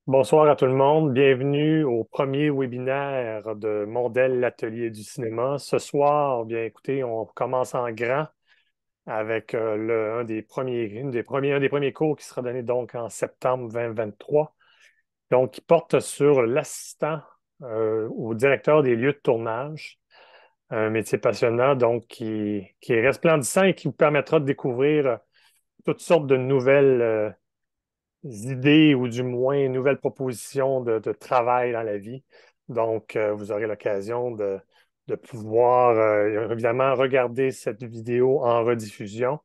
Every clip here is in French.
Bonsoir à tout le monde. Bienvenue au premier webinaire de Mondel, l'atelier du cinéma. Ce soir, bien écoutez, on commence en grand avec un des premiers cours qui sera donné donc en septembre 2023. Donc, qui porte sur l'assistant au directeur des lieux de tournage. Un métier passionnant, donc qui est resplendissant et qui vous permettra de découvrir toutes sortes de nouvelles idées ou du moins une nouvelle proposition de travail dans la vie. Donc, vous aurez l'occasion de pouvoir évidemment regarder cette vidéo en rediffusion,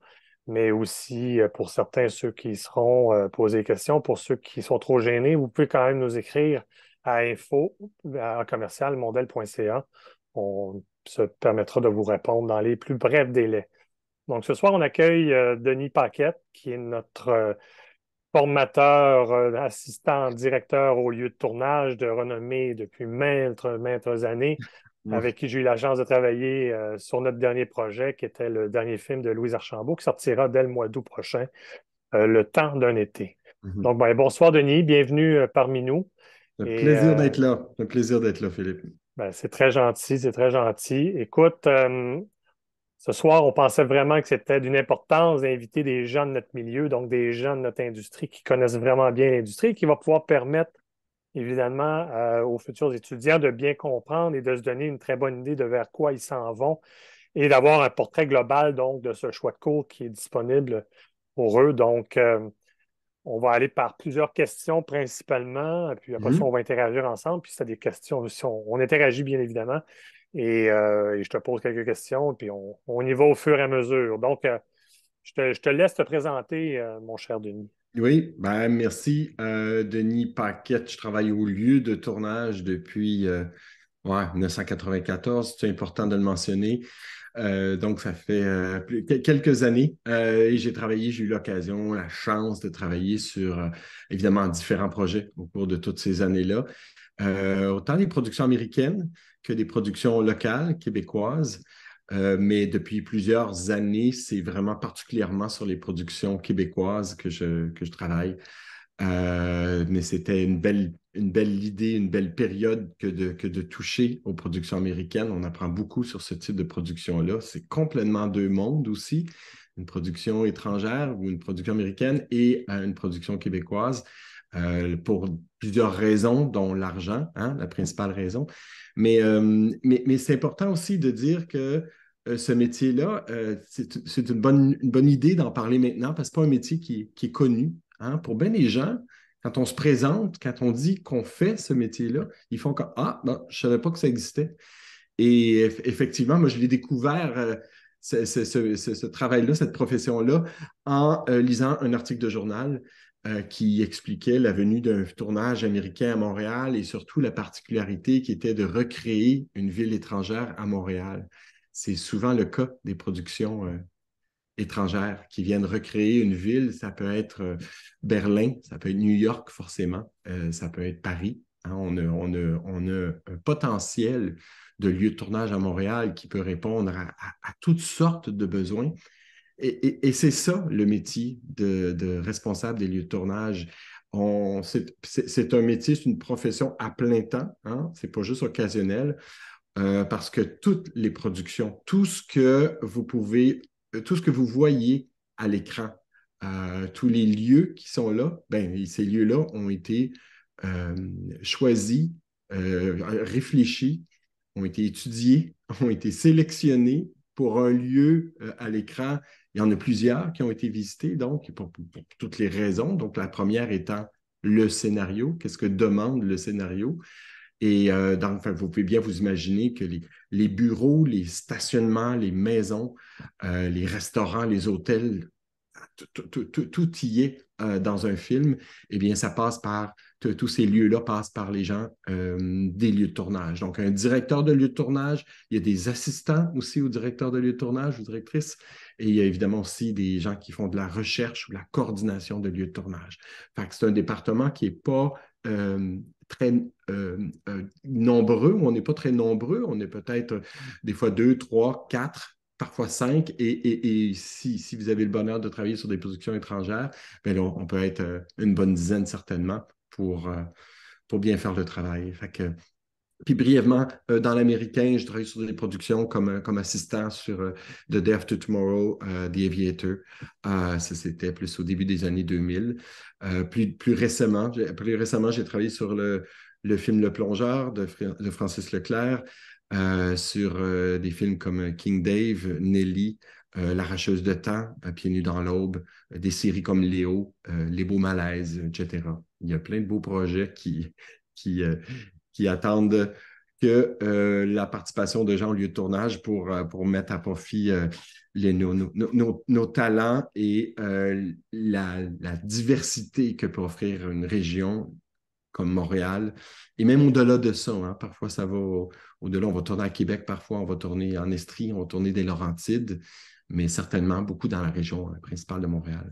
mais aussi pour certains, ceux qui seront posés des questions, pour ceux qui sont trop gênés, vous pouvez quand même nous écrire à info à commercial mondel.ca. On se permettra de vous répondre dans les plus brefs délais. Donc, ce soir, on accueille Denis Paquette, qui est notre formateur, assistant directeur au lieu de tournage de renommée depuis maintes années, Mm. avec qui j'ai eu la chance de travailler sur notre dernier projet, qui était le dernier film de Louise Archambault, qui sortira dès le mois d'août prochain, Le temps d'un été. Mhm. Donc, ben, bonsoir Denis, bienvenue parmi nous. Un Et plaisir d'être là. Un plaisir d'être là, Philippe. ben, c'est très gentil, c'est très gentil. Écoute, ce soir, on pensait vraiment que c'était d'une importance d'inviter des gens de notre milieu, donc des gens de notre industrie qui connaissent vraiment bien l'industrie et qui va pouvoir permettre, évidemment, aux futurs étudiants de bien comprendre et de se donner une très bonne idée de vers quoi ils s'en vont et d'avoir un portrait global, donc, de ce choix de cours qui est disponible pour eux. Donc, on va aller par plusieurs questions principalement, puis après ça, on Mhm. va interagir ensemble. Puis si tu as des questions aussi, on interagit bien évidemment. Et je te pose quelques questions, puis on y va au fur et à mesure. Donc, je te laisse te présenter, mon cher Denis. Oui, ben merci. Denis Paquette, je travaille au lieu de tournage depuis 1994. C'est important de le mentionner. Donc, ça fait quelques années et j'ai eu l'occasion, la chance de travailler sur, évidemment, différents projets au cours de toutes ces années-là. Autant des productions américaines que des productions locales, québécoises. Mais depuis plusieurs années, c'est vraiment particulièrement sur les productions québécoises que je travaille. Mais c'était une belle idée, une belle période que de toucher aux productions américaines. On apprend beaucoup sur ce type de production-là. C'est complètement deux mondes aussi, une production étrangère ou une production américaine et une production québécoise, pour plusieurs raisons, dont l'argent, hein, la principale raison. Mais c'est important aussi de dire que ce métier-là, c'est une bonne idée d'en parler maintenant parce que ce n'est pas un métier qui est connu. Hein. Pour bien des gens, quand on se présente, quand on dit qu'on fait ce métier-là, ils font comme Ah, non, je ne savais pas que ça existait. Et effectivement, moi, je l'ai découvert, ce travail-là, cette profession-là, en lisant un article de journal qui expliquait la venue d'un tournage américain à Montréal et surtout la particularité qui était de recréer une ville étrangère à Montréal. C'est souvent le cas des productions étrangères qui viennent recréer une ville. Ça peut être Berlin, ça peut être New York forcément, ça peut être Paris. Hein. On a un potentiel de lieu de tournage à Montréal qui peut répondre à toutes sortes de besoins. Et c'est ça le métier de responsable des lieux de tournage. C'est un métier, c'est une profession à plein temps, hein? C'est pas juste occasionnel, parce que toutes les productions, tout ce que vous voyez à l'écran, tous les lieux qui sont là, ben, ces lieux-là ont été euh, choisis, réfléchis, ont été étudiés, ont été sélectionnés pour un lieu à l'écran. Il y en a plusieurs qui ont été visités, donc, pour toutes les raisons. Donc, la première étant le scénario. Qu'est-ce que demande le scénario? Et enfin, vous pouvez bien vous imaginer que les bureaux, les stationnements, les maisons, les restaurants, les hôtels, tout y est dans un film. Eh bien, ça passe par, tous ces lieux-là passent par les gens des lieux de tournage. Donc, un directeur de lieu de tournage, il y a des assistants aussi au directeur de lieu de tournage, ou directrices, et il y a évidemment aussi des gens qui font de la recherche ou de la coordination de lieux de tournage. Fait que c'est un département qui n'est pas très nombreux, on n'est pas très nombreux, on est peut-être des fois deux, trois, quatre, parfois cinq, et si vous avez le bonheur de travailler sur des productions étrangères, bien là, on peut être une bonne dizaine certainement. pour bien faire le travail. Fait que, puis brièvement, dans l'américain, je travaille sur des productions comme assistant sur The Day After Tomorrow, The Aviator. Ça, c'était plus au début des années 2000. Plus récemment, j'ai travaillé sur le film Le Plongeur de Francis Leclerc, sur des films comme King Dave, Nelly, L'Arracheuse de temps, Pieds nus dans l'aube, des séries comme Léo, Les Beaux Malaises, etc. Il y a plein de beaux projets qui, euh, qui attendent que la participation de gens au lieu de tournage pour mettre à profit nos talents et la diversité que peut offrir une région comme Montréal. Et même au-delà de ça, hein, parfois ça va au-delà. On va tourner à Québec, parfois on va tourner en Estrie, on va tourner des Laurentides, mais certainement beaucoup dans la région principale de Montréal.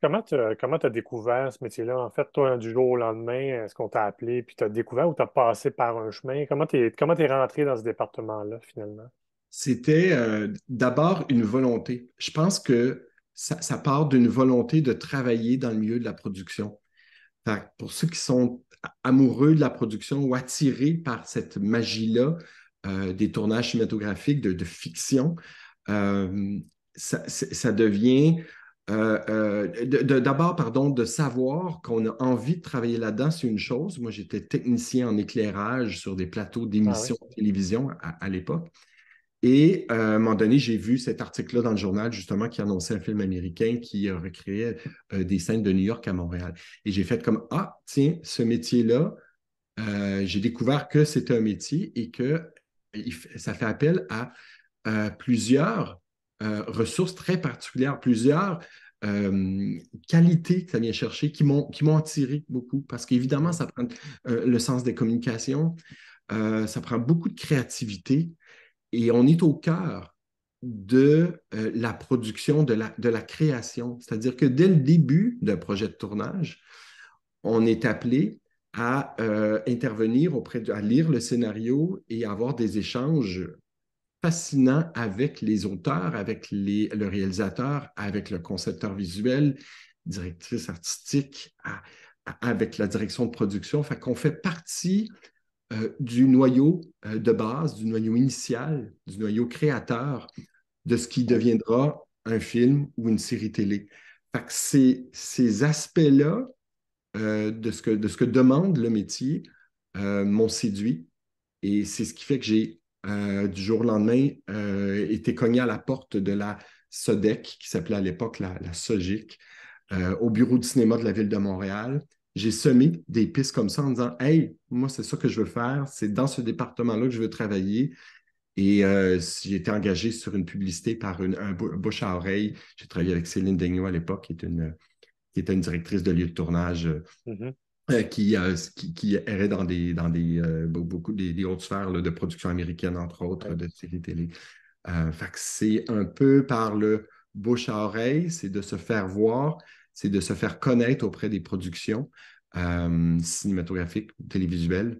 Comment tu as découvert ce métier-là? En fait, toi, du jour au lendemain, est-ce qu'on t'a appelé puis tu as découvert ou tu as passé par un chemin? Comment t'es rentré dans ce département-là, finalement? C'était d'abord une volonté. Je pense que ça part d'une volonté de travailler dans le milieu de la production. Fait que pour ceux qui sont amoureux de la production ou attirés par cette magie-là des tournages cinématographiques, de fiction, euh, ça devient d'abord, pardon, de savoir qu'on a envie de travailler là-dedans, c'est une chose. Moi, j'étais technicien en éclairage sur des plateaux Ah oui? d'émissions de télévision à l'époque. Et à un moment donné, j'ai vu cet article-là dans le journal, justement, qui annonçait un film américain qui recréait des scènes de New York à Montréal. Et j'ai fait comme, ah, tiens, ce métier-là, j'ai découvert que c'était un métier et que ça fait appel à plusieurs ressources très particulières, plusieurs qualités que ça vient chercher qui m'ont attiré beaucoup. Parce qu'évidemment, Mhm. ça prend le sens des communications, ça prend beaucoup de créativité. Et on est au cœur de la production, de la création. C'est-à-dire que dès le début d'un projet de tournage, on est appelé à intervenir à lire le scénario et avoir des échanges fascinants avec les auteurs, avec le réalisateur, avec le concepteur visuel, directrice artistique, avec la direction de production. Fait qu'on fait partie du noyau de base, du noyau initial, du noyau créateur de ce qui Oui. deviendra un film ou une série télé. Fait que ces aspects-là de ce que demande le métier m'ont séduit et c'est ce qui fait que j'ai, du jour au lendemain, été cogné à la porte de la SODEC, qui s'appelait à l'époque la SOGIC, au bureau du cinéma de la ville de Montréal. J'ai semé des pistes comme ça en disant, hey, moi, c'est ça que je veux faire, c'est dans ce département-là que je veux travailler. Et j'ai été engagé sur une publicité par un bouche à oreille. J'ai travaillé avec Céline Daigneault à l'époque, qui était une directrice de lieu de tournage Mhm. qui errait beaucoup des hautes sphères là, de production américaine, entre autres, Oui. de séries télé. Fait que c'est un peu par le bouche à oreille, c'est de se faire voir, c'est de se faire connaître auprès des productions cinématographiques, télévisuelles.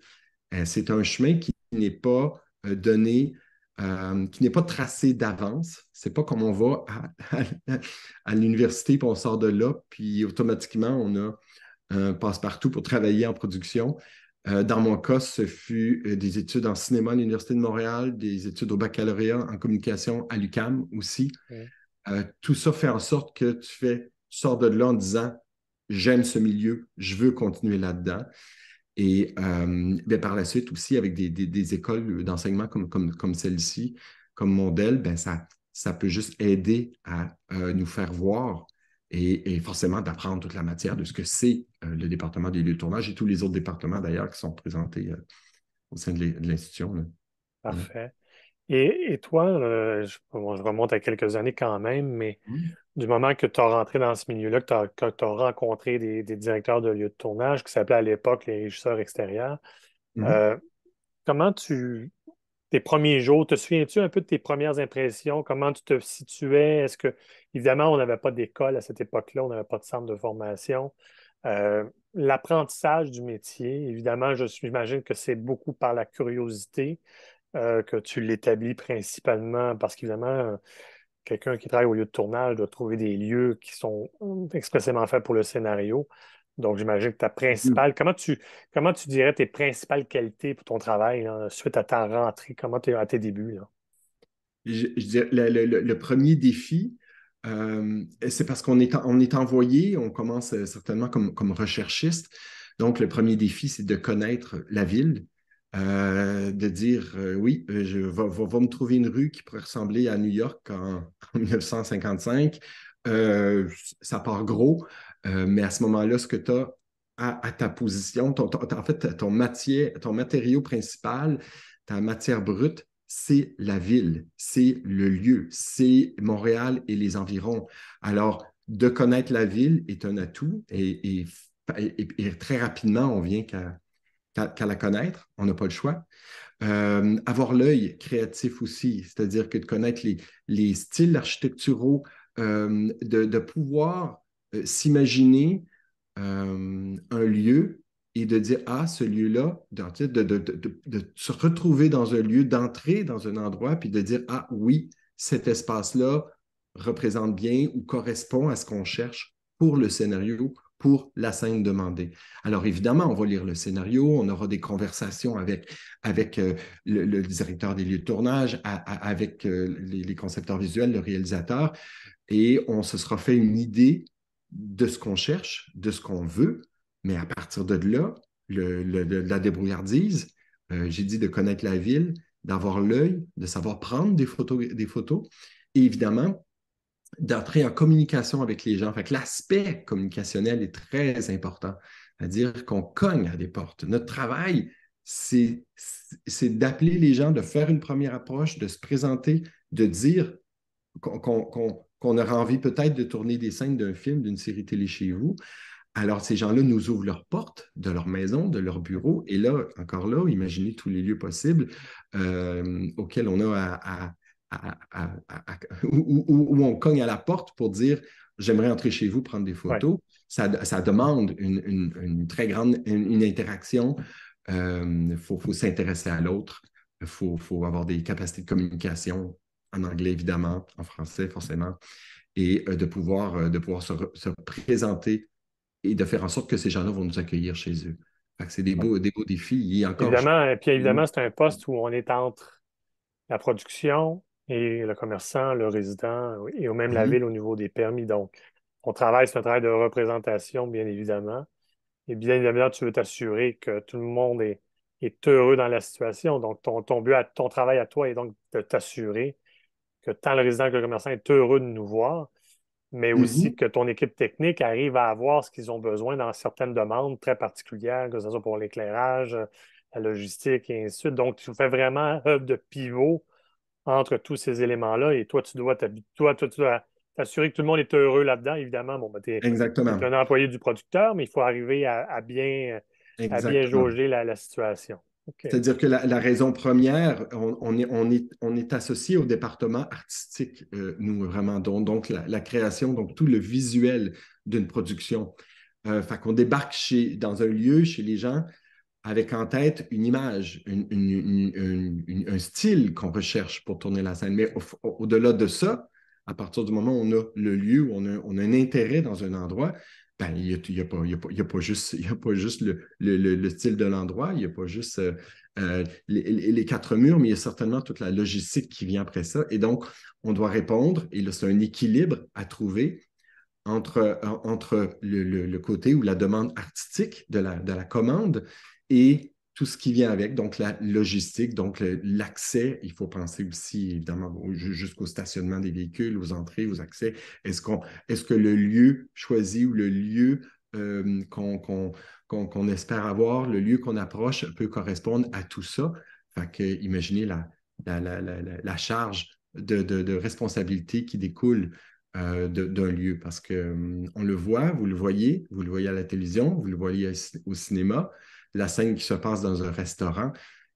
C'est un chemin qui n'est pas donné, qui n'est pas tracé d'avance. C'est pas comme on va à l'université, puis on sort de là, puis automatiquement, on a un passe-partout pour travailler en production. Dans mon cas, ce fut des études en cinéma à l'Université de Montréal, des études au baccalauréat en communication à l'UQAM aussi. Mhm. Tout ça fait en sorte que tu sors de là en disant, j'aime ce milieu, je veux continuer là-dedans. Et bien, par la suite aussi, avec des écoles d'enseignement comme celle-ci, comme Mondel, ben, ça peut juste aider à nous faire voir et forcément d'apprendre toute la matière de ce que c'est le département des lieux de tournage et tous les autres départements d'ailleurs qui sont présentés au sein de l'institution. Là. Voilà. Parfait. Et toi, bon, je remonte à quelques années quand même, mais Mhm. du moment que tu as rentré dans ce milieu-là, que tu as rencontré des directeurs de lieux de tournage qui s'appelaient à l'époque les régisseurs extérieurs, Mhm. euh, comment tes premiers jours, te souviens-tu un peu de tes premières impressions? Comment tu te situais? Est-ce que, évidemment, on n'avait pas d'école à cette époque-là, on n'avait pas de centre de formation. L'apprentissage du métier, évidemment, j'imagine que c'est beaucoup par la curiosité que tu l'établis principalement parce qu'évidemment, quelqu'un qui travaille au lieu de tournage doit trouver des lieux qui sont expressément faits pour le scénario. Donc, j'imagine que ta principale, comment tu dirais tes principales qualités pour ton travail, là, suite à ta rentrée, comment tu es à tes débuts, là? Je dirais, le premier défi, c'est parce on est envoyé, on commence certainement comme recherchiste. Donc, le premier défi, c'est de connaître la ville, de dire, oui, va me trouver une rue qui pourrait ressembler à New York en 1955. Euh, Ça part gros, mais à ce moment-là, ce que tu as à ta position, en fait, ton matériau principal, ta matière brute, c'est la ville, c'est le lieu, c'est Montréal et les environs. Alors, de connaître la ville est un atout et très rapidement, on vient qu'à la connaître, on n'a pas le choix. Avoir l'œil créatif aussi, c'est-à-dire que de connaître les styles architecturaux, de pouvoir s'imaginer un lieu et de dire, ah, ce lieu-là, de se retrouver dans un lieu, d'entrer dans un endroit, puis de dire, ah oui, cet espace-là représente bien ou correspond à ce qu'on cherche pour le scénario, pour la scène demandée. Alors évidemment, on va lire le scénario, on aura des conversations avec le directeur des lieux de tournage, avec les concepteurs visuels, le réalisateur, et on se sera fait une idée de ce qu'on cherche, de ce qu'on veut, mais à partir de là, la débrouillardise, j'ai dit de connaître la ville, d'avoir l'œil, de savoir prendre des photos et évidemment d'entrer en communication avec les gens. Fait que l'aspect communicationnel est très important, c'est-à-dire qu'on cogne à des portes. Notre travail, c'est d'appeler les gens, de faire une première approche, de se présenter, de dire qu'on aura envie peut-être de tourner des scènes d'un film, d'une série télé chez vous. Alors, ces gens-là nous ouvrent leurs portes de leur maison, de leur bureau. Et là, encore là, imaginez tous les lieux possibles auxquels on a où on cogne à la porte pour dire j'aimerais entrer chez vous, prendre des Ouais. photos. Ça demande une très grande une interaction. Faut s'intéresser à l'autre. Faut avoir des capacités de communication en anglais, évidemment, en français, forcément, et de pouvoir se présenter et de faire en sorte que ces gens-là vont nous accueillir chez eux. Fait que c'est des beaux défis. Et encore, Évidemment, et puis évidemment, c'est un poste où on est entre la production et le commerçant, le résident et même la Mhm, ville au niveau des permis. Donc, on travaille, c'est un travail de représentation, bien évidemment. Et bien évidemment, tu veux t'assurer que tout le monde est heureux dans la situation. Donc, ton but, ton travail à toi est donc de t'assurer que tant le résident que le commerçant est heureux de nous voir, mais aussi mhm, que ton équipe technique arrive à avoir ce qu'ils ont besoin dans certaines demandes très particulières, que ce soit pour l'éclairage, la logistique et ainsi de suite. Donc, tu fais vraiment œuvre de pivot entre tous ces éléments-là et toi, tu dois t'assurer que tout le monde est heureux là-dedans. Évidemment, bon, ben, tu es exactement. un employé du producteur, mais il faut arriver à bien Exactement. jauger la situation. OK. C'est-à-dire que la raison première, on est associé au département artistique, nous, vraiment. Donc la création, donc tout le visuel d'une production. Fait qu'on débarque dans un lieu, chez les gens, avec en tête une image, un style qu'on recherche pour tourner la scène. Mais au-delà de ça, à partir du moment où on a le lieu, où on a un intérêt dans un endroit, ben, il y a pas juste, il y a pas juste le style de l'endroit, il n'y a pas juste les quatre murs, mais il y a certainement toute la logistique qui vient après ça. Et donc, on doit répondre, et là, c'est un équilibre à trouver entre le côté ou la demande artistique de la commande et tout ce qui vient avec, donc la logistique, donc l'accès. Il faut penser aussi, évidemment, jusqu'au stationnement des véhicules, aux entrées, aux accès. Est-ce que le lieu choisi ou le lieu qu'on espère avoir, le lieu qu'on approche peut correspondre à tout ça? Fait que, imaginez la charge de responsabilité qui découle d'un lieu parce que on le voit, vous le voyez à la télévision, vous le voyez au cinéma, la scène qui se passe dans un restaurant.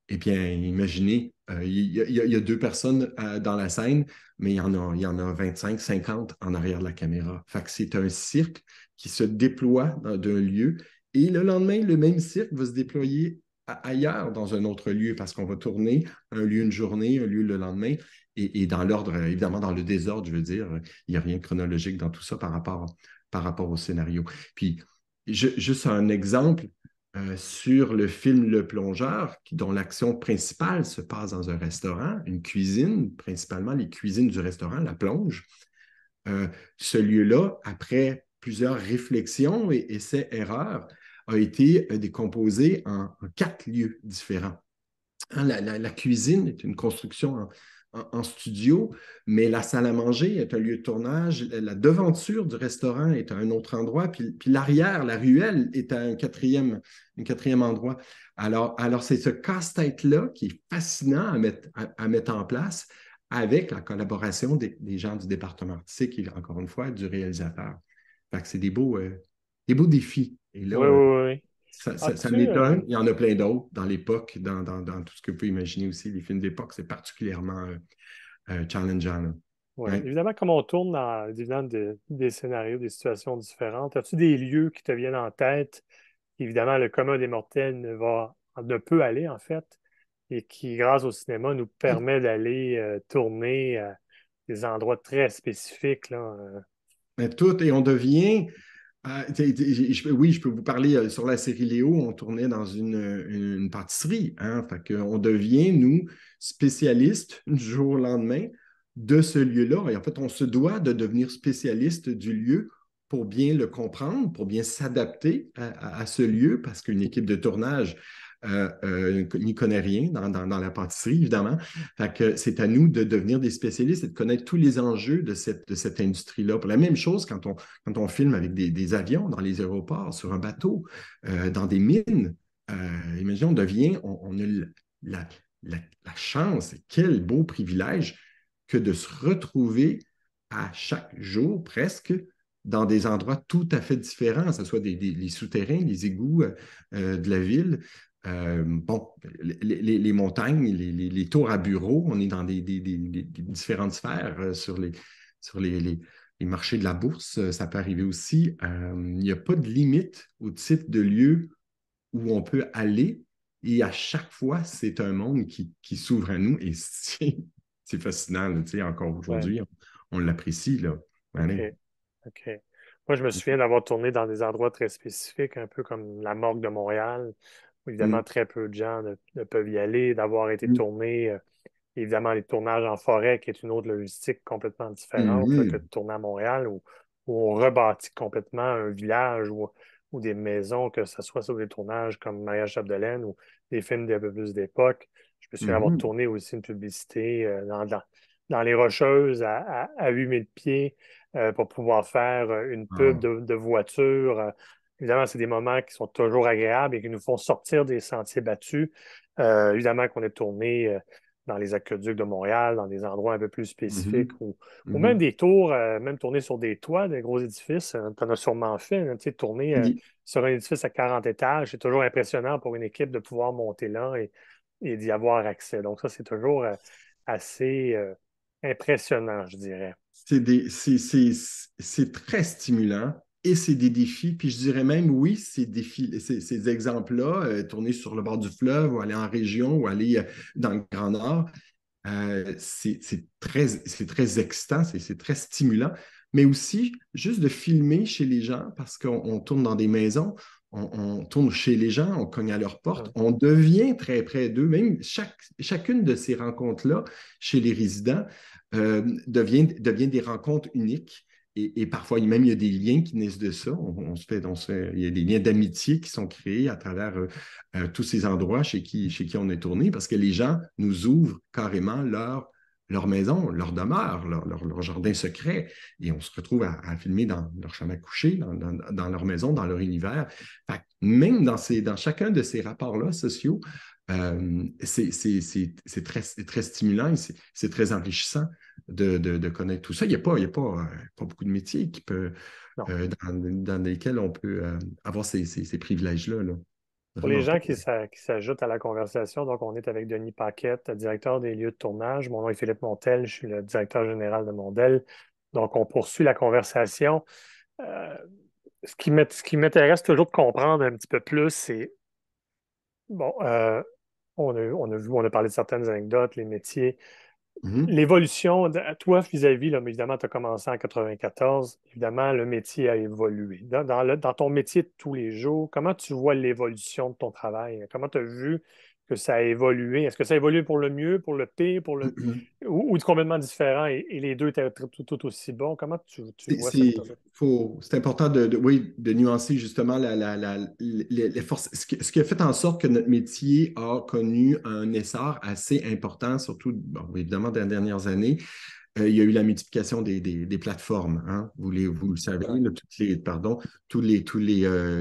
Eh bien, imaginez, il y a deux personnes dans la scène, mais il y en a 25, 50 en arrière de la caméra. Fait que c'est un cirque qui se déploie d'un lieu et le lendemain, le même cirque va se déployer ailleurs dans un autre lieu parce qu'on va tourner un lieu une journée, un lieu le lendemain et dans l'ordre, évidemment dans le désordre, je veux dire, il n'y a rien de chronologique dans tout ça par rapport au scénario. Puis, Juste un exemple sur le film Le Plongeur, dont l'action principale se passe dans un restaurant, une cuisine, principalement les cuisines du restaurant, la plonge. Euh, Ce lieu-là, après plusieurs réflexions et essais-erreurs, a été décomposé en 4 lieux différents. Hein, la cuisine est une construction en studio, mais la salle à manger est un lieu de tournage. La devanture du restaurant est à un autre endroit, puis l'arrière, la ruelle, est à un quatrième endroit. Alors c'est ce casse-tête-là qui est fascinant à mettre en place avec la collaboration des gens du département artistique et, encore une fois, du réalisateur. Fait que c'est des beaux défis. Et là, Oui, oui, oui. ça As-tu, n'est un, il y en a plein d'autres dans l'époque, dans tout ce que vous pouvez imaginer aussi. Les films d'époque, c'est particulièrement challengeant, là. oui, Ouais. évidemment, comme on tourne dans évidemment, des scénarios, des situations différentes, as-tu des lieux qui te viennent en tête? Évidemment, le commun des mortels ne peut aller, en fait, et qui, grâce au cinéma, nous permet d'aller tourner à des endroits très spécifiques, là. Mais tout, et on devient. Oui, je peux vous parler sur la série Léo, on tournait dans une pâtisserie. Hein, fait que on devient, nous, spécialistes du jour au lendemain de ce lieu-là. Et en fait, on se doit de devenir spécialiste du lieu pour bien le comprendre, pour bien s'adapter à ce lieu, parce qu'une équipe de tournage n'y connaît rien dans la pâtisserie, évidemment. Fait que c'est à nous de devenir des spécialistes et de connaître tous les enjeux de cette industrie-là. Pour la même chose quand on filme avec des avions dans les aéroports, sur un bateau, dans des mines. Imaginez, on a la, la chance, quel beau privilège que de se retrouver à chaque jour presque dans des endroits tout à fait différents, que ce soit les souterrains, les égouts de la ville. Bon, les montagnes, les tours à bureaux, on est dans des différentes sphères sur les marchés de la bourse, ça peut arriver aussi. Il n'y a pas de limite au type de lieu où on peut aller et à chaque fois, c'est un monde qui s'ouvre à nous et c'est fascinant. Là, tu sais, encore Ouais, aujourd'hui, on l'apprécie. Là. OK, Allez. OK. Moi, je me souviens d'avoir tourné dans des endroits très spécifiques, un peu comme la morgue de Montréal, où évidemment Mm, très peu de gens ne peuvent y aller, d'avoir été mm, tourné, évidemment les tournages en forêt, qui est une autre logistique complètement différente là, que de mm, tourner à Montréal, où on rebâtit complètement un village ou des maisons, que ce soit sur des tournages comme Maria Chapdelaine ou des films d'un peu plus d'époque. Je me mm, souviens avoir mm. tourné aussi une publicité dans les Rocheuses à 8000 pieds pour pouvoir faire une pub Ah. de voiture. Évidemment, c'est des moments qui sont toujours agréables et qui nous font sortir des sentiers battus. Évidemment qu'on est tourné dans les aqueducs de Montréal, dans des endroits un peu plus spécifiques, Mhm, ou même mhm. des tours, même tourner sur des toits des gros édifices. Tu en as sûrement fait, hein, tu sais, tourner Oui. sur un édifice à 40 étages. C'est toujours impressionnant pour une équipe de pouvoir monter là et d'y avoir accès. Donc ça, c'est toujours assez impressionnant, je dirais. C'est très stimulant et c'est des défis. Puis je dirais même, oui, ces exemples-là, tourner sur le bord du fleuve ou aller en région ou aller dans le Grand Nord, c'est très excitant, c'est très stimulant. Mais aussi, juste de filmer chez les gens, parce qu'on tourne dans des maisons, on tourne chez les gens, on cogne à leur porte, Hum, on devient très près d'eux. Même chacune de ces rencontres-là chez les résidents devient des rencontres uniques. Et parfois, même, il y a des liens qui naissent de ça. Il y a des liens d'amitié qui sont créés à travers tous ces endroits chez qui on est tourné, parce que les gens nous ouvrent carrément leur maison, leur demeure, leur jardin secret. Et on se retrouve à filmer dans leur chambre à coucher, dans leur maison, dans leur univers. Fait que même dans chacun de ces rapports-là sociaux, c'est très stimulant et c'est très enrichissant de connaître tout ça. Il y a pas beaucoup de métiers non. dans lesquels on peut avoir ces privilèges-là. Là. Pour les Vraiment pas. gens qui s'ajoutent à la conversation, donc on est avec Denis Paquette, directeur des lieux de tournage. Mon nom est Philippe Montel, je suis le directeur général de Mondel. Donc on poursuit la conversation. Euh, ce qui m'intéresse toujours de comprendre un petit peu plus, c'est, bon, on a parlé de certaines anecdotes, les métiers. Mhm. L'évolution, à toi vis-à-vis, là, mais évidemment, tu as commencé en 94, évidemment, le métier a évolué. Dans ton métier de tous les jours, comment tu vois l'évolution de ton travail? Comment tu as vu que ça a évolué? Est-ce que ça a évolué pour le mieux, pour le pire, ou complètement différent et les deux étaient tout aussi bons? Comment tu vois cette... C'est important oui, de nuancer justement les forces. Ce qui a fait en sorte que notre métier a connu un essor assez important, surtout, bon, évidemment, dans les dernières années. Il y a eu la multiplication des plateformes. Hein. Vous le savez, Ouais. là, tous les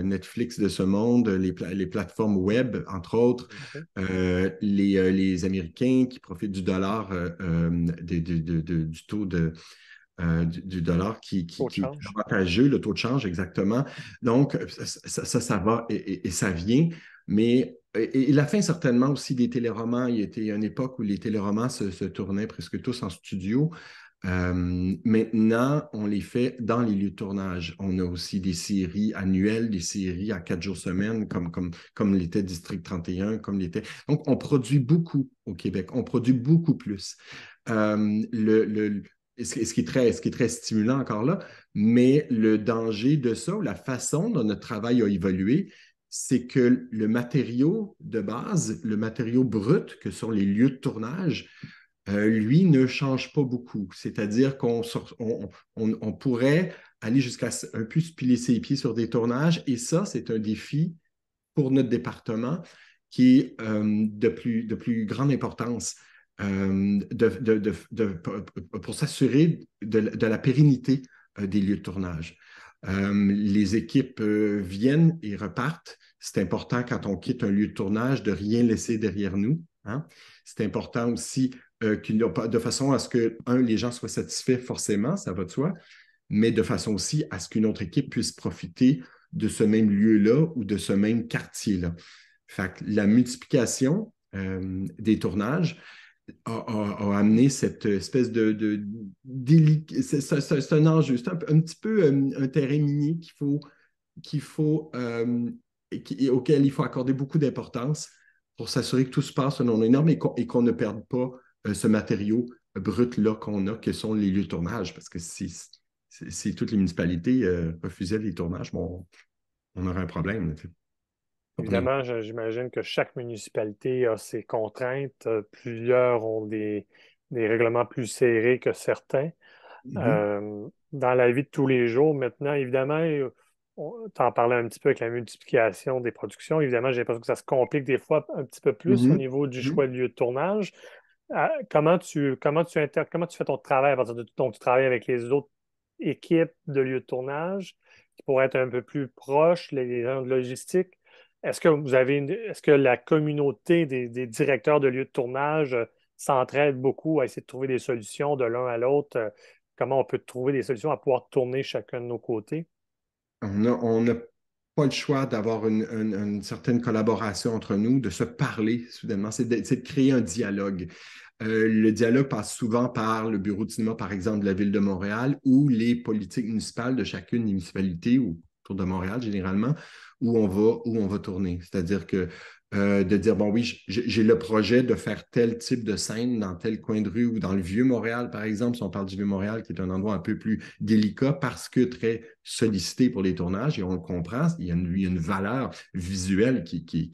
Netflix de ce monde, les plateformes web, entre autres, Mhm. les Américains qui profitent du dollar, du taux du dollar Taux de qui est change. avantageux, le taux de change exactement. Donc, ça va et ça vient. Mais la fin, certainement, aussi des téléromans. Il y a été une époque où les téléromans se tournaient presque tous en studio. Maintenant, on les fait dans les lieux de tournage. On a aussi des séries annuelles, des séries à 4 jours semaine, comme l'était District 31, comme l'était. Donc, on produit beaucoup au Québec. On produit beaucoup plus. Ce qui est très stimulant encore là, mais le danger de ça, ou la façon dont notre travail a évolué, c'est que le matériau de base, le matériau brut que sont les lieux de tournage, lui ne change pas beaucoup. C'est-à-dire on pourrait aller jusqu'à un peu se piler ses pieds sur des tournages, et ça, c'est un défi pour notre département qui est de plus grande importance pour s'assurer de la pérennité des lieux de tournage. Les équipes viennent et repartent. C'est important quand on quitte un lieu de tournage de rien laisser derrière nous. Hein. C'est important aussi de façon à ce que, les gens soient satisfaits forcément, ça va de soi, mais de façon aussi à ce qu'une autre équipe puisse profiter de ce même lieu-là ou de ce même quartier-là. Fait que la multiplication des tournages a amené cette espèce c'est un enjeu, c'est un petit peu un terrain minier qu'il faut, auquel il faut accorder beaucoup d'importance pour s'assurer que tout se passe selon les normes et qu'on ne perde pas ce matériau brut-là qu'on a, que sont les lieux de tournage. Parce que si toutes les municipalités refusaient les tournages, bon, on aurait un problème. Comprenez? Évidemment, j'imagine que chaque municipalité a ses contraintes. Plusieurs ont des règlements plus serrés que certains. Mhm. Dans la vie de tous les jours, maintenant, évidemment, tu en parlais un petit peu avec la multiplication des productions. Évidemment, j'ai l'impression que ça se complique des fois un petit peu plus au Mhm. niveau du Mhm. choix de lieu de tournage. Comment tu fais ton travail à partir de donc tu travailles avec les autres équipes de lieu de tournage qui pourraient être un peu plus proches, les gens de logistique. Est-ce que la communauté des directeurs de lieux de tournage s'entraide beaucoup à essayer de trouver des solutions de l'un à l'autre? Comment on peut trouver des solutions à pouvoir tourner chacun de nos côtés? On n'a pas le choix d'avoir une certaine collaboration entre nous, de se parler soudainement, c'est de créer un dialogue. Le dialogue passe souvent par le bureau de cinéma, par exemple, de la Ville de Montréal ou les politiques municipales de chacune des municipalités ou autour de Montréal, généralement, où on va tourner. C'est-à-dire que de dire, bon, oui, j'ai le projet de faire tel type de scène dans tel coin de rue ou dans le Vieux-Montréal, par exemple, si on parle du Vieux-Montréal, qui est un endroit un peu plus délicat parce que très sollicité pour les tournages, et on le comprend, il y a une valeur visuelle qui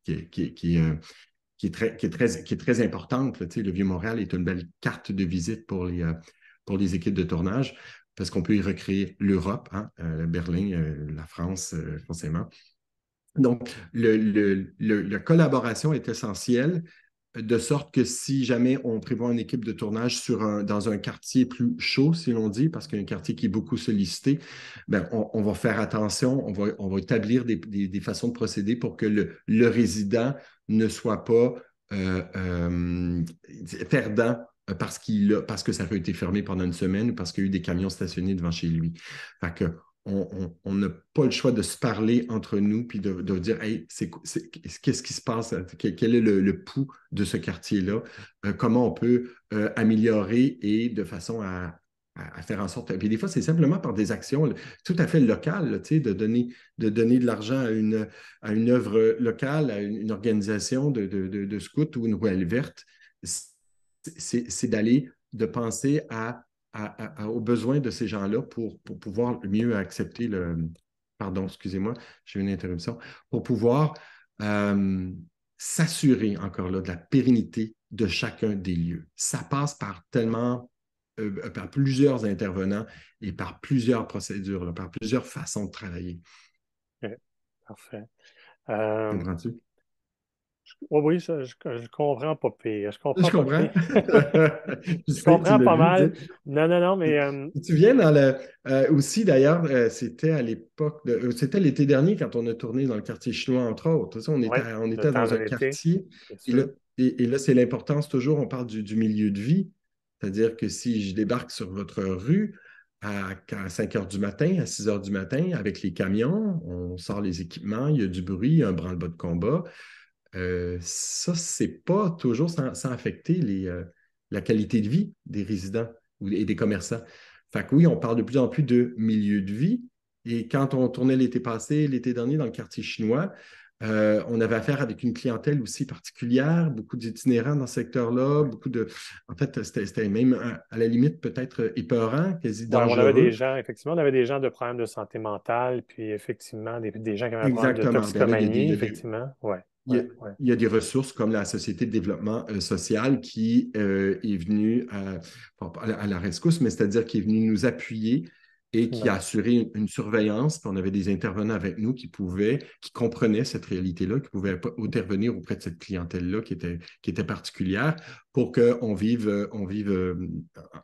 est très importante. Là, le Vieux-Montréal est une belle carte de visite pour les équipes de tournage parce qu'on peut y recréer l'Europe, hein, Berlin, la France, forcément. Donc, la collaboration est essentielle, de sorte que si jamais on prévoit une équipe de tournage dans un quartier plus chaud, si l'on dit, parce qu'un quartier qui est beaucoup sollicité, ben, on va faire attention, on va établir des façons de procéder pour que le résident ne soit pas perdant parce que ça a été fermé pendant une semaine ou parce qu'il y a eu des camions stationnés devant chez lui. Fait que on n'a pas le choix de se parler entre nous puis de dire hey, qu'est-ce qui se passe, quel est le pouls de ce quartier-là, comment on peut améliorer et de façon à faire en sorte. Puis des fois, c'est simplement par des actions tout à fait locales, là, de donner de l'argent à une œuvre locale, à une organisation de scouts ou une ruelle verte. c'est d'aller, de penser aux besoins de ces gens-là pour pouvoir mieux accepter le... Pardon, excusez-moi, j'ai eu une interruption. Pour pouvoir euh, s'assurer encore là de la pérennité de chacun des lieux. Ça passe par plusieurs intervenants et par plusieurs procédures, là, par plusieurs façons de travailler. OK, parfait. Euh, Comprends-tu? oui, oui, je comprends pas pire. Je Je comprends pas comprends. pire. Je Je sais que tu comprends l'as pas vu, tu mal. sais. Non, non, non, mais Tu te souviens aussi d'ailleurs, c'était à l'époque, c'était l'été dernier quand on a tourné dans le quartier chinois, entre autres. Tu sais, oui, on le était temps dans de un l'été, quartier bien et là, sûr. et là, c'est l'importance toujours, on parle du milieu de vie. C'est-à-dire que si je débarque sur votre rue à 5 heures du matin, à 6 heures du matin, avec les camions, on sort les équipements, il y a du bruit, il y a un branle-bas de combat. Ça, c'est pas toujours sans affecter la qualité de vie des résidents et des commerçants. Fait que oui, on parle de plus en plus de milieu de vie. Et quand on tournait l'été passé, l'été dernier dans le quartier chinois, on avait affaire avec une clientèle aussi particulière, beaucoup d'itinérants dans ce secteur-là, Ouais. beaucoup de... En fait, c'était même à la limite peut-être épeurant, quasi Ouais, on avait des dangereux. gens, effectivement, on avait des gens de problèmes de santé mentale, puis effectivement, des gens qui avaient un problème de Exactement. Ben là, toxicomanie, effectivement. Ouais, il y a, ouais, ouais. il y a des ressources comme la Société de développement social qui est venue à la rescousse, mais c'est-à-dire qui est venue nous appuyer et qui a Ouais. assuré une surveillance. Puis on avait des intervenants avec nous qui comprenaient cette réalité-là, qui pouvaient intervenir auprès de cette clientèle-là qui était particulière pour on vive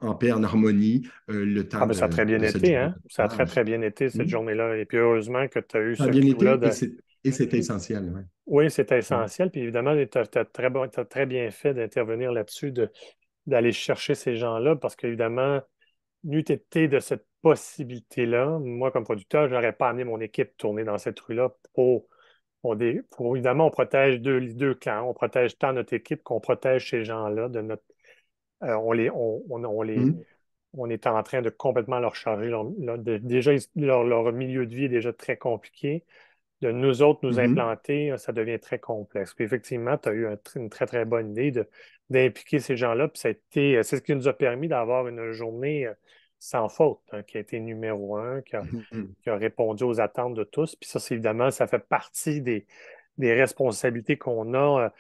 en paix, en harmonie, le Ah, temps ben, ça a très bien de cette été, journée hein? de Ça a très, tournage. très bien été cette Hmm. journée-là. Et puis, heureusement que tu as eu Ça a ce bien clou-là été de. et c'est essentiel. Ouais. Oui, c'est Ouais. essentiel. Puis, évidemment, tu as, t'as très bien fait d'intervenir là-dessus, d'aller chercher ces gens-là, parce qu'évidemment, n'eût été de cette possibilité-là, moi, comme producteur, je n'aurais pas amené mon équipe tourner dans cette rue-là évidemment, on protège deux camps. On protège tant notre équipe qu'on protège ces gens-là de notre. On les, Mhm. on est en train de complètement leur charger. Déjà, leur milieu de vie est déjà très compliqué. De nous autres, nous Mhm. implanter, ça devient très complexe. Puis effectivement, tu as eu une très, très bonne idée d'impliquer ces gens-là. Puis ça a été, c'est ce qui nous a permis d'avoir une journée sans faute, hein, qui a été numéro un, Mhm. qui a répondu aux attentes de tous. Puis ça, c'est évidemment, ça fait partie des responsabilités qu'on a.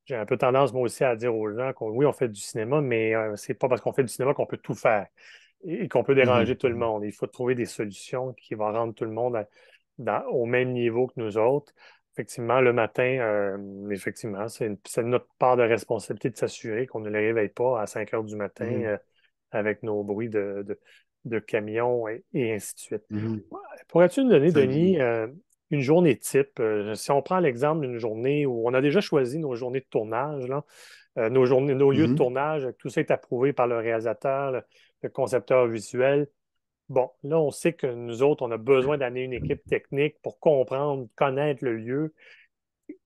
J'ai un peu tendance, moi aussi, à dire aux gens qu'on, oui, on fait du cinéma, mais c'est pas parce qu'on fait du cinéma qu'on peut tout faire et qu'on peut déranger Mhm. tout le monde. Il faut trouver des solutions qui vont rendre tout le monde au même niveau que nous autres. Effectivement, le matin, effectivement, c'est notre part de responsabilité de s'assurer qu'on ne les réveille pas à 5 heures du matin Mhm. avec nos bruits de camions et ainsi de suite. Mhm. Pourrais-tu nous donner, Ça, Denis, une journée type? Si on prend l'exemple d'une journée où on a déjà choisi nos journées de tournage, là, nos lieux de mhm. tournage, tout ça est approuvé par le réalisateur, le concepteur visuel. Bon, là, on sait que nous autres, on a besoin d'amener une équipe technique pour comprendre, connaître le lieu.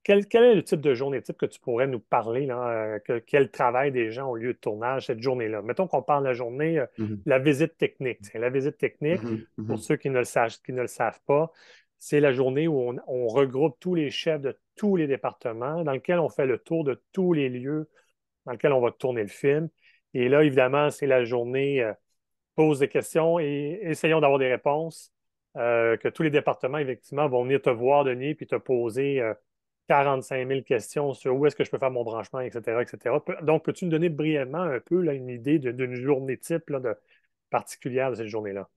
Quel est le type de journée type que tu pourrais nous parler, là, quel travail des gens au lieu de tournage cette journée-là? Mettons qu'on parle de la journée, Mhm. la visite technique. Tiens, la visite technique, Mhm. pour Mhm. ceux qui ne le savent pas, c'est la journée où on regroupe tous les chefs de tous les départements, dans lequel on fait le tour de tous les lieux dans lequel on va tourner le film. Et là, évidemment, c'est la journée pose des questions et essayons d'avoir des réponses. Que tous les départements, effectivement, vont venir te voir, Denis, puis te poser 45 000 questions sur où est-ce que je peux faire mon branchement, etc., etc. Donc, peux-tu nous donner brièvement un peu là, une idée d'une journée type là, particulière de cette journée-là?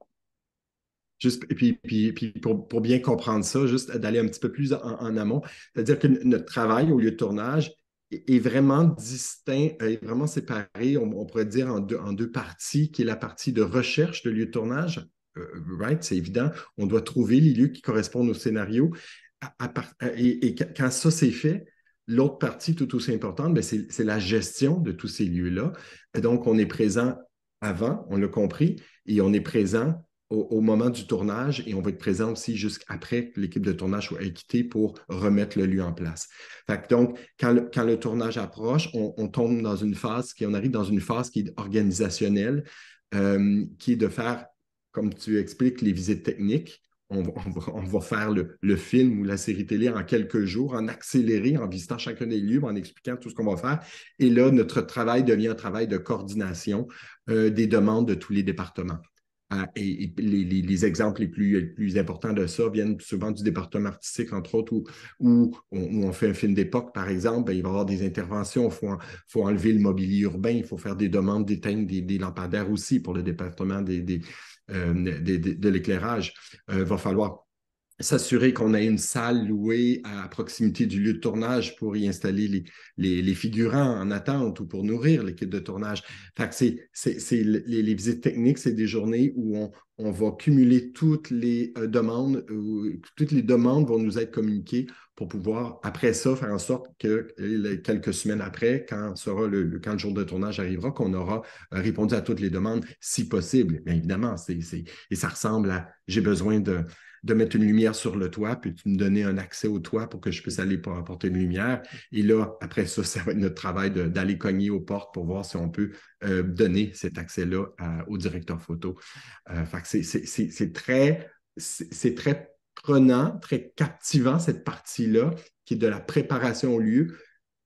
Juste, et puis pour bien comprendre ça, juste d'aller un petit peu plus en amont, c'est-à-dire que notre travail au lieu de tournage est vraiment distinct, est vraiment séparé, on pourrait dire en deux parties, qui est la partie de recherche de lieu de tournage. Right, c'est évident, on doit trouver les lieux qui correspondent au scénario. Et quand ça c'est fait, l'autre partie tout aussi importante, ben, c'est la gestion de tous ces lieux-là. Et donc, on est présent avant, on l'a compris, et on est présent au moment du tournage et on va être présent aussi jusqu'après que l'équipe de tournage soit quittée pour remettre le lieu en place. Fait que donc, quand le tournage approche, on tombe dans une phase, on arrive dans une phase qui est organisationnelle, qui est de faire, comme tu expliques, les visites techniques. on va faire le film ou la série télé en quelques jours, en accéléré, en visitant chacun des lieux, en expliquant tout ce qu'on va faire. Et là, notre travail devient un travail de coordination des demandes de tous les départements. Et les exemples les plus importants de ça viennent souvent du département artistique, entre autres, où on fait un film d'époque, par exemple, ben, il va y avoir des interventions, faut enlever le mobilier urbain, il faut faire des demandes d'éteindre des lampadaires aussi pour le département de l'éclairage. Il va falloir s'assurer qu'on ait une salle louée à proximité du lieu de tournage pour y installer les figurants en attente ou pour nourrir l'équipe de tournage. Fait que les visites techniques, c'est des journées où on va cumuler toutes les demandes, toutes les demandes vont nous être communiquées pour pouvoir, après ça, faire en sorte que quelques semaines après, quand le jour de tournage arrivera, qu'on aura répondu à toutes les demandes, si possible. Bien évidemment, et ça ressemble à j'ai besoin de mettre une lumière sur le toit, puis tu me donnais un accès au toit pour que je puisse aller pour apporter une lumière. Et là, après ça, ça va être notre travail d'aller cogner aux portes pour voir si on peut donner cet accès-là au directeur photo. Fait que c'est très prenant, très captivant, cette partie-là, qui est de la préparation au lieu.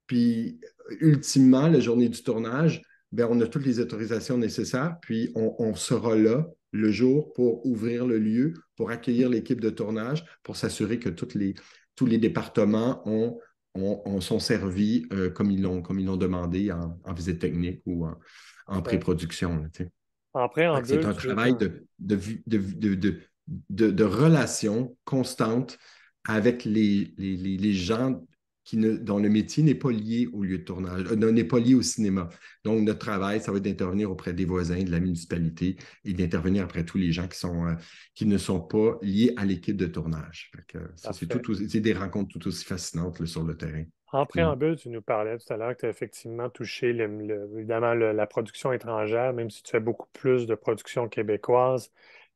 Puis, ultimement, la journée du tournage, ben, on a toutes les autorisations nécessaires, puis on sera là le jour pour ouvrir le lieu, pour accueillir l'équipe de tournage, pour s'assurer que tous les départements sont servis comme ils l'ont demandé en visite technique ou en Ben, pré-production. en C'est préambule, un tu nous travail parles. de relation constante avec les gens dont le métier n'est pas lié au lieu de tournage, n'est pas lié au cinéma. Donc, notre travail, ça va être d'intervenir auprès des voisins, de la municipalité et d'intervenir après tous les gens qui ne sont pas liés à l'équipe de tournage. Ça, Parfait. c'est des rencontres tout aussi fascinantes là, sur le terrain. En Mm. préambule, tu nous parlais tout à l'heure que tu as effectivement touché évidemment la production étrangère, même si tu fais beaucoup plus de production québécoise.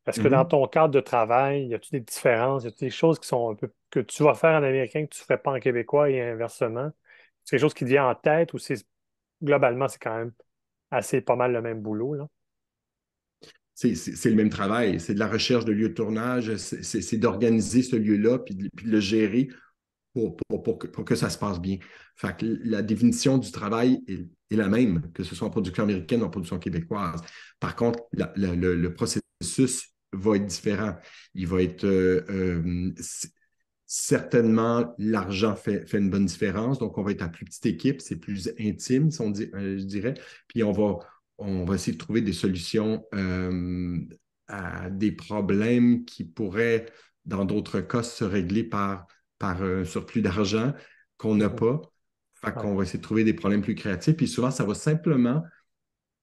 Est-ce que dans Mhm. ton cadre de travail, y a-t-il des différences? Y a-t-il des choses qui sont un peu que tu vas faire en américain que tu ne ferais pas en québécois et inversement? C'est quelque chose qui te vient en tête ou c'est globalement, c'est quand même assez pas mal le même boulot, là? C'est le même travail, c'est de la recherche de lieux de tournage, c'est d'organiser ce lieu-là, puis de le gérer pour que ça se passe bien. Fait que la définition du travail est la même, que ce soit en production américaine ou en production québécoise. Par contre, le processus va être différent. Il va être certainement, l'argent fait une bonne différence, donc on va être à plus petite équipe, c'est plus intime, si je dirais, puis on va essayer de trouver des solutions à des problèmes qui pourraient, dans d'autres cas, se régler par un surplus d'argent qu'on n'a Mhm. pas. Fait Ouais. qu'on va essayer de trouver des problèmes plus créatifs. Puis souvent, ça va simplement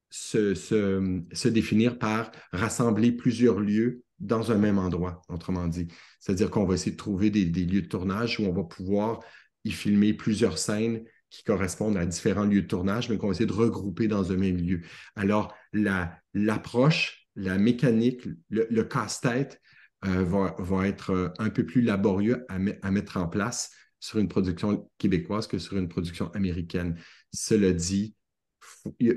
se définir par rassembler plusieurs lieux dans un même endroit, autrement dit. C'est-à-dire qu'on va essayer de trouver des lieux de tournage où on va pouvoir y filmer plusieurs scènes qui correspondent à différents lieux de tournage, mais qu'on va essayer de regrouper dans un même lieu. Alors, l'approche, la mécanique, le casse-tête va être un peu plus laborieux à mettre en place sur une production québécoise que sur une production américaine. Cela dit,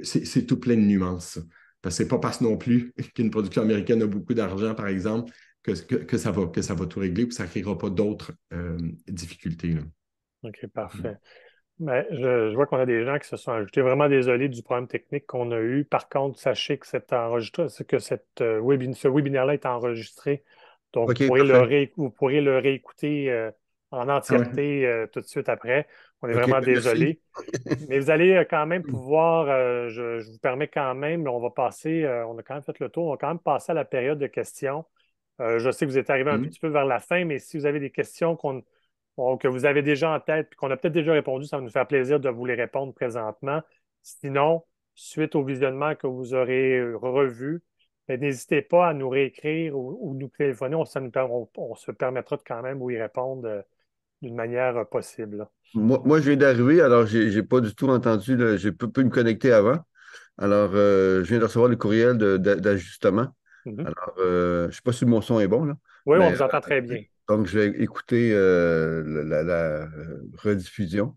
c'est tout plein de nuances. Parce que c'est pas parce non plus qu'une production américaine a beaucoup d'argent, par exemple, que ça va tout régler ou que ça ne créera pas d'autres difficultés. Là. OK, parfait. Ben, je vois qu'on a des gens qui se sont ajoutés. Vraiment désolé du problème technique qu'on a eu. Par contre, sachez que ce webinaire-là est enregistré. Donc, OK, parfait. vous pourrez le réécouter en Ah ouais. entièreté tout de suite après. On est OK, vraiment ben merci. désolé. Mais vous allez quand même pouvoir, je vous permets quand même, on va passer, on a quand même fait le tour, on va quand même passer à la période de questions. Je sais que vous êtes arrivé un Mhm. petit peu vers la fin, mais si vous avez des questions que vous avez déjà en tête et qu'on a peut-être déjà répondu, ça va nous faire plaisir de vous les répondre présentement. Sinon, suite au visionnement que vous aurez revu, ben, n'hésitez pas à nous réécrire ou nous téléphoner. On se permettra de quand même vous y répondre d'une manière possible, là. Moi, je viens d'arriver, alors j'ai pas du tout entendu, j'ai peu pu me connecter avant. Alors, je viens de recevoir le courriel d'ajustement. Mhm. Alors, je ne sais pas si mon son est bon, là, Oui, on mais vous entend très bien. donc je vais écouter la rediffusion.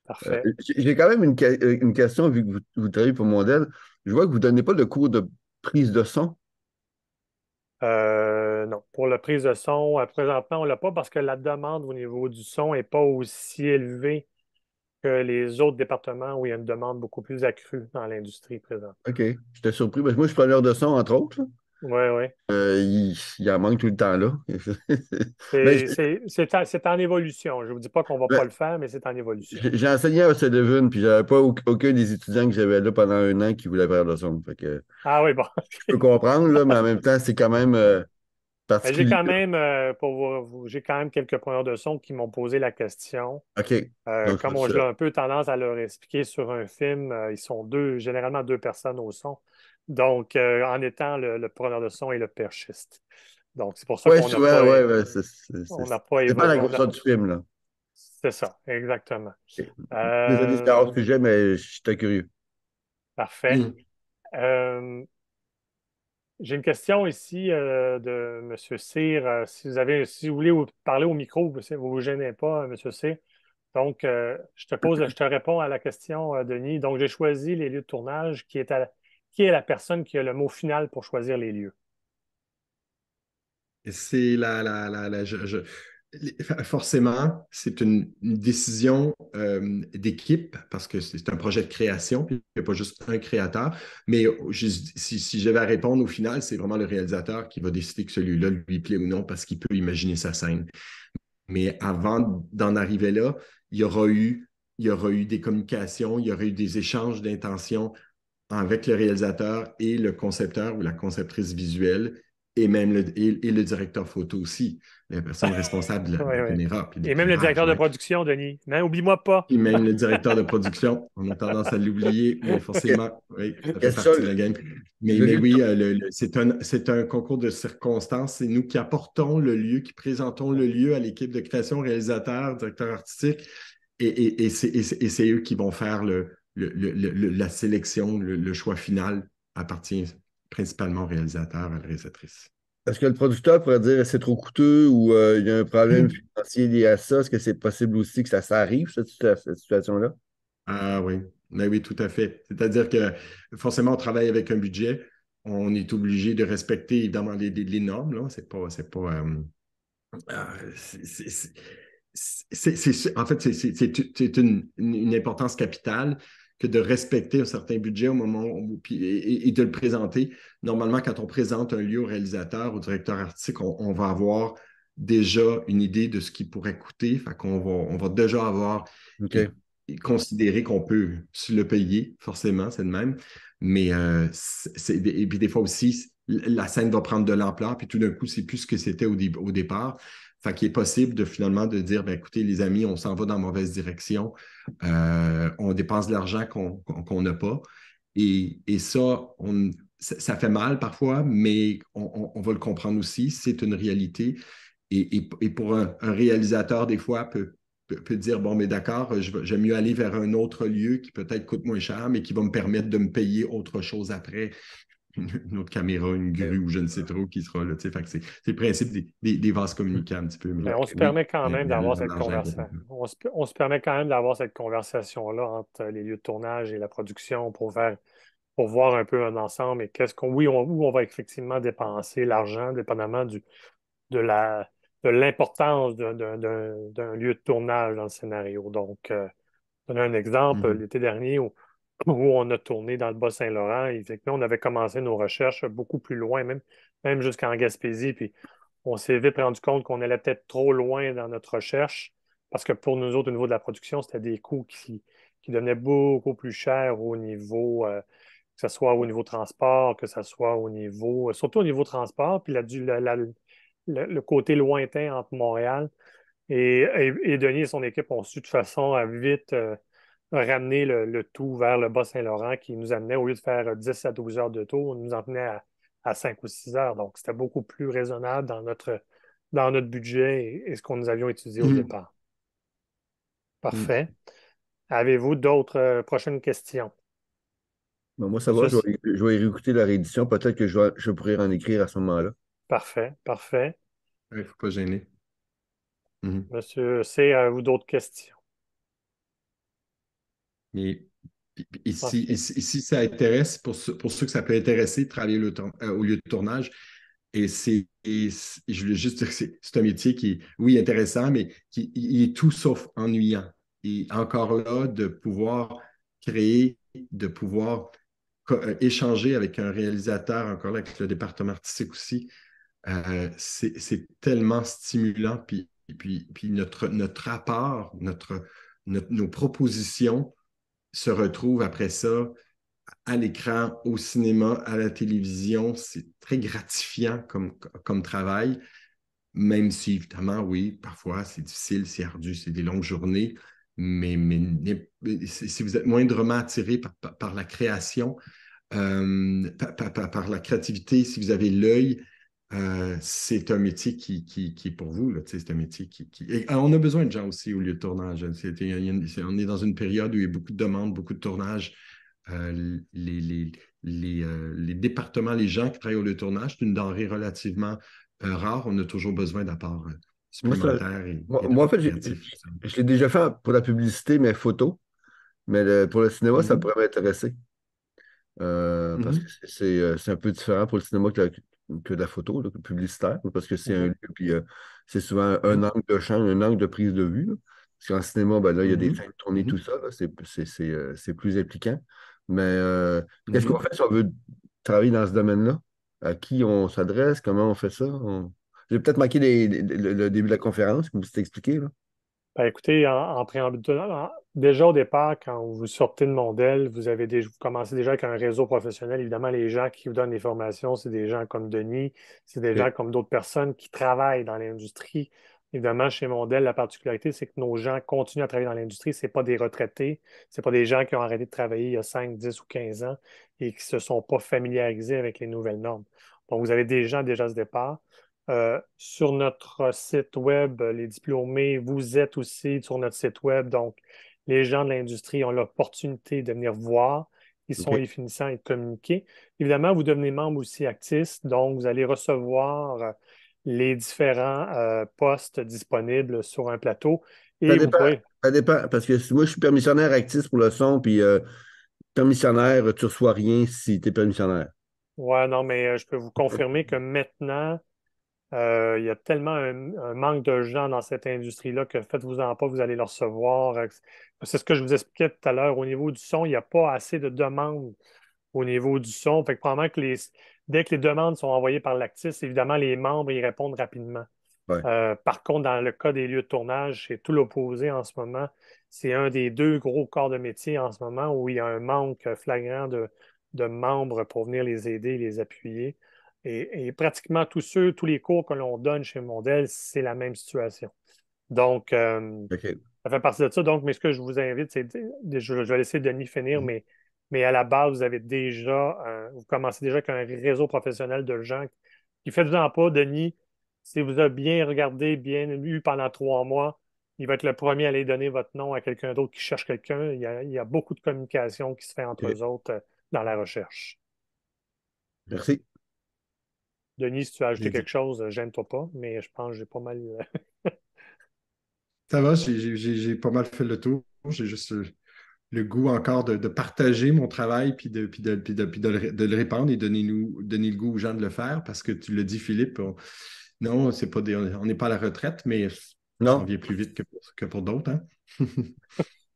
Parfait. J'ai quand même une question, vu que vous travaillez pour Mondel. Je vois que vous ne donnez pas de cours de prise de son. Non, pour la prise de son, présentement, on ne l'a pas parce que la demande au niveau du son n'est pas aussi élevée que les autres départements où il y a une demande beaucoup plus accrue dans l'industrie présente. OK. J'étais surpris. Parce que moi, je suis preneur de son, entre autres, là. Oui, oui. Il en manque tout le temps là. Mais C'est en évolution. Je ne vous dis pas qu'on ne va pas ben, le faire, mais c'est en évolution. j'ai enseigné à Sullivan, puis j'avais pas aucun des étudiants que j'avais là pendant un an qui voulait faire de son. Fait que Ah oui, bon. je peux comprendre, là, mais en même temps, c'est quand même Mais j'ai particulier. quand même, j'ai quand même quelques preneurs de son qui m'ont posé la question. OK. Donc, Comme j'ai un peu tendance à leur expliquer sur un film, ils sont généralement deux personnes au son. Donc, en étant le preneur de son et le perchiste. Donc, c'est pour ça ouais, qu'on n'a souvent, pas, ouais, ouais, on n'a pas ça dépend de la évolué. grosseur du film, là. C'est ça, exactement. OK. Désolé, c'est Euh, hors sujet, mais j'étais curieux. Parfait. Mhm. Euh, j'ai une question ici de M. Cyr. Si vous voulez parler au micro, vous ne vous gênez pas, M. Cyr. Donc, je te réponds à la question, Denis. Donc, j'ai choisi les lieux de tournage qui est la personne qui a le mot final pour choisir les lieux. C'est forcément, c'est une décision d'équipe parce que c'est un projet de création, puis il n'y a pas juste un créateur. Mais si j'avais à répondre au final, c'est vraiment le réalisateur qui va décider que celui-là lui plaît ou non parce qu'il peut imaginer sa scène. Mais avant d'en arriver là, il y aura eu, il y aura eu des communications, il y aura eu des échanges d'intentions avec le réalisateur et le concepteur ou la conceptrice visuelle et même le directeur photo aussi, la personne responsable de Oui, la oui. caméra puis de Et même le l'éclairage. directeur de Ouais. production, Denis. Non, oublie-moi pas. Puis même le directeur de production, on a tendance à l'oublier, mais forcément, oui, ça fait Question, partie de la game. le Mais lieu de oui, c'est un concours de circonstances. C'est nous qui apportons le lieu, qui présentons le lieu à l'équipe de création, réalisateur, directeur artistique, et c'est eux qui vont faire la sélection, le choix final appartient principalement au réalisateur, à la réalisatrice. Est-ce que le producteur pourrait dire c'est trop coûteux ou il y a un problème financier lié à ça? Est-ce que c'est possible aussi que ça arrive, cette situation-là? Ah oui, ben oui, tout à fait. C'est-à-dire que forcément, on travaille avec un budget. On est obligé de respecter évidemment les normes. Là. C'est pas, en fait, c'est une importance capitale que de respecter un certain budget au moment où, et de le présenter. Normalement, quand on présente un lieu au réalisateur, au directeur artistique, on va avoir déjà une idée de ce qui pourrait coûter. Fait qu'on on va déjà avoir OK. considéré qu'on peut se le payer, forcément, c'est le même. Mais et puis des fois aussi, la scène va prendre de l'ampleur, puis tout d'un coup, c'est plus ce que c'était au départ. Fait qu'il est possible de finalement de dire, ben, écoutez, les amis, on s'en va dans la mauvaise direction, on dépense de l'argent qu'on n'a pas. Et ça fait mal parfois, mais on va le comprendre aussi, c'est une réalité. Et pour un réalisateur, des fois, peut dire, bon, mais d'accord, j'aime mieux aller vers un autre lieu qui peut-être coûte moins cher, mais qui va me permettre de me payer autre chose après, une autre caméra, une grue ou je ne sais trop qui sera là. Fait que c'est le principe des vases communicants un petit peu. Mais Mais on se oui, permet quand même d'avoir cette l'argent est conversation. important. On se permet quand même d'avoir cette conversation-là entre les lieux de tournage et la production pour voir un peu un ensemble et où on va effectivement dépenser l'argent, dépendamment de la, de l'importance d'un lieu de tournage dans le scénario. Donc, donner un exemple, Mhm. l'été dernier, où on a tourné dans le Bas-Saint-Laurent, effectivement, on avait commencé nos recherches beaucoup plus loin, même jusqu'en Gaspésie, puis on s'est vite rendu compte qu'on allait peut-être trop loin dans notre recherche, parce que pour nous autres, au niveau de la production, c'était des coûts qui devenaient beaucoup plus chers au niveau, que ce soit au niveau transport, que ce soit surtout au niveau transport, puis le côté lointain entre Montréal et Denis et son équipe ont su de façon à vite ramener le tout vers le Bas-Saint-Laurent qui nous amenait, au lieu de faire 10 à 12 heures de tour, nous emmenait à 5 ou 6 heures. Donc, c'était beaucoup plus raisonnable dans notre budget et ce qu'on nous avions étudié au Mhm. départ. Mhm. Parfait. Avez-vous d'autres prochaines questions? Bon, moi, ça va, Monsieur, je vais réécouter la réédition. Peut-être que je pourrais en écrire à ce moment-là. Mhm. parfait, parfait. Il ne faut pas gêner. Mhm. Monsieur C, avez-vous d'autres questions? Mais OK. ici, ça intéresse, pour ceux que ça peut intéresser de travailler au lieu de tournage, Je voulais juste dire que c'est un métier qui est, oui, intéressant, mais il est tout sauf ennuyant. Et encore là, de pouvoir créer, de pouvoir échanger avec un réalisateur, encore là, avec le département artistique aussi, c'est tellement stimulant. Puis notre rapport, nos propositions se retrouvent après ça à l'écran, au cinéma, à la télévision. C'est très gratifiant comme travail, même si, évidemment, oui, parfois c'est difficile, c'est ardu, c'est des longues journées, mais si vous êtes moindrement attiré par la création, par la créativité, si vous avez l'œil, c'est un métier qui est pour vous. Là, c'est un métier Et, on a besoin de gens aussi au lieu de tournage. On est dans une période où il y a beaucoup de demandes, beaucoup de tournages. Les départements, les gens qui travaillent au lieu de tournage, c'est une denrée relativement rare. On a toujours besoin d'apports Moi, supplémentaires et moi, en d'apports fait, créatifs. je l'ai déjà fait pour la publicité, mais photo. Mais pour le cinéma, ça Mhm. pourrait m'intéresser. Parce que Mhm. c'est un peu différent pour le cinéma que la photo là, publicitaire, parce que c'est un Mhm. lieu, puis c'est souvent un angle de champ, un angle de prise de vue. Là. Parce qu'en cinéma, ben, là, il y a des Mhm. fins de tournée, tout Mhm. ça. Là, c'est plus impliquant. Mais qu'est-ce qu'on Mhm. fait si on veut travailler dans ce domaine-là? À qui on s'adresse? Comment on fait ça? J'ai peut-être manqué le début de la conférence, que vous t'ai expliqué. Là. Ben, écoutez, en préambule, déjà au départ, quand vous sortez de Mondel, vous commencez déjà avec un réseau professionnel. Évidemment, les gens qui vous donnent des formations, c'est des gens comme Denis, c'est des gens OK. comme d'autres personnes qui travaillent dans l'industrie. Évidemment, chez Mondel, la particularité, c'est que nos gens continuent à travailler dans l'industrie. Ce pas des retraités, ce pas des gens qui ont arrêté de travailler il y a 5, 10 ou 15 ans et qui ne se sont pas familiarisés avec les nouvelles normes. Donc, vous avez des gens déjà à ce départ. Sur notre site web, les diplômés, vous êtes aussi sur notre site web. Donc, les gens de l'industrie ont l'opportunité de venir voir qui sont OK. les finissants et de communiquer. Évidemment, vous devenez membre aussi Actis, donc vous allez recevoir les différents postes disponibles sur un plateau Ça et vous dépend. pourrez. Ça dépend. Parce que moi, je suis permissionnaire actif pour le son, puis permissionnaire, tu reçois rien si tu es permissionnaire. Ouais, non, mais je peux vous confirmer que maintenant, il y a tellement un manque de gens dans cette industrie-là que faites-vous-en pas, vous allez le recevoir. C'est ce que je vous expliquais tout à l'heure. Au niveau du son, il n'y a pas assez de demandes au niveau du son. Fait que probablement que dès que les demandes sont envoyées par l'Actis, évidemment, les membres y répondent rapidement. Ouais. Par contre, dans le cas des lieux de tournage, c'est tout l'opposé en ce moment. C'est un des deux gros corps de métier en ce moment où il y a un manque flagrant de membres pour venir les aider et les appuyer. Et pratiquement tous les cours que l'on donne chez Mondel, c'est la même situation. Donc, OK. ça fait partie de ça. Donc, mais ce que je vous invite, je vais laisser Denis finir, mais à la base, vous avez déjà, vous commencez déjà avec un réseau professionnel de gens qui faites-en pas, Denis, si vous avez bien regardé, bien eu pendant 3 mois, il va être le premier à aller donner votre nom à quelqu'un d'autre qui cherche quelqu'un. Il y a beaucoup de communication qui se fait entre OK. eux autres dans la recherche. Merci. Denis, si tu as ajouté Bien dit. quelque chose, gêne-toi pas, mais je pense que j'ai pas mal. Ça va, j'ai pas mal fait le tour. J'ai juste le goût encore de partager mon travail puis de le répandre et donner le goût aux gens de le faire parce que tu l'as dit, Philippe, non, c'est pas on n'est pas à la retraite, mais ça en Non, vient plus vite que pour d'autres. Hein?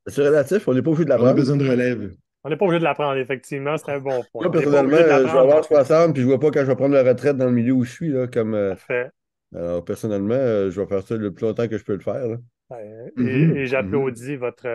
c'est relatif, on n'est pas obligé de On a l'apprendre. besoin de relève. On n'est pas obligé de l'apprendre, effectivement, c'est un bon point. Moi, On n'est pas personnellement, obligé de je vais l'apprendre. avoir 60, puis je vois pas quand je vais prendre la retraite dans le milieu où je suis, là, Parfait. alors, personnellement, je vais faire ça le plus longtemps que je peux le faire, là. Et Mhm, mhm. j'applaudis votre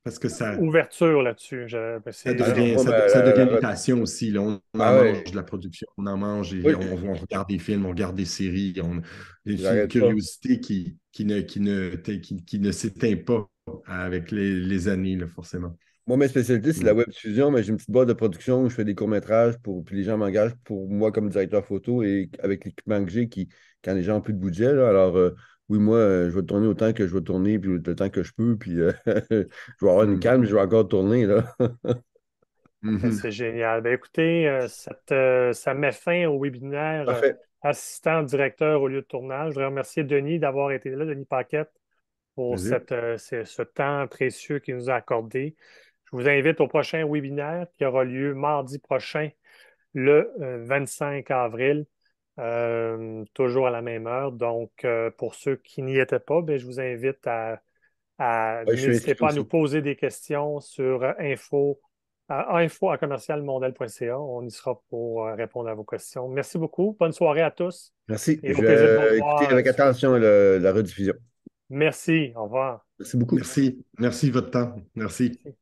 Parce que ouverture là-dessus. ça Ah non, devient, moi, ça, mais ça devient la une retraite. passion aussi. Là. On en Ah mange ouais, de la production, on en mange et oui, on regarde des films, on regarde des séries. C'est une j'arrête pas. curiosité qui ne s'éteint pas avec les années, là, forcément. Moi, ma spécialité, c'est la Mm. web diffusion, mais j'ai une petite boîte de production où je fais des courts-métrages puis les gens m'engagent pour moi comme directeur photo et avec l'équipement que j'ai quand les gens n'ont plus de budget, là, alors oui, moi, je vais tourner autant que je vais tourner, puis le temps que je peux, puis je vais avoir une Mm. calme, je vais encore tourner, là. Mhm. C'est génial. Ben, écoutez, ça met fin au webinaire Parfait. assistant directeur au lieu de tournage. Je voudrais remercier Denis d'avoir été là, Denis Paquette, pour Plaisir. ce temps précieux qu'il nous a accordé. Je vous invite au prochain webinaire qui aura lieu mardi prochain le 25 avril, toujours à la même heure. Donc, pour ceux qui n'y étaient pas, ben, je vous invite Ouais, je suis n'hésitez inscrit pas à nous aussi. poser des questions sur info@commercialmondial.ca. On y sera pour répondre à vos questions. Merci beaucoup. Bonne soirée à tous Merci. et au Je plaisir de vous vais écouter revoir avec d'ici peu. attention la rediffusion. Merci. Au revoir. Merci beaucoup. Merci. Merci de votre temps. Merci. Merci.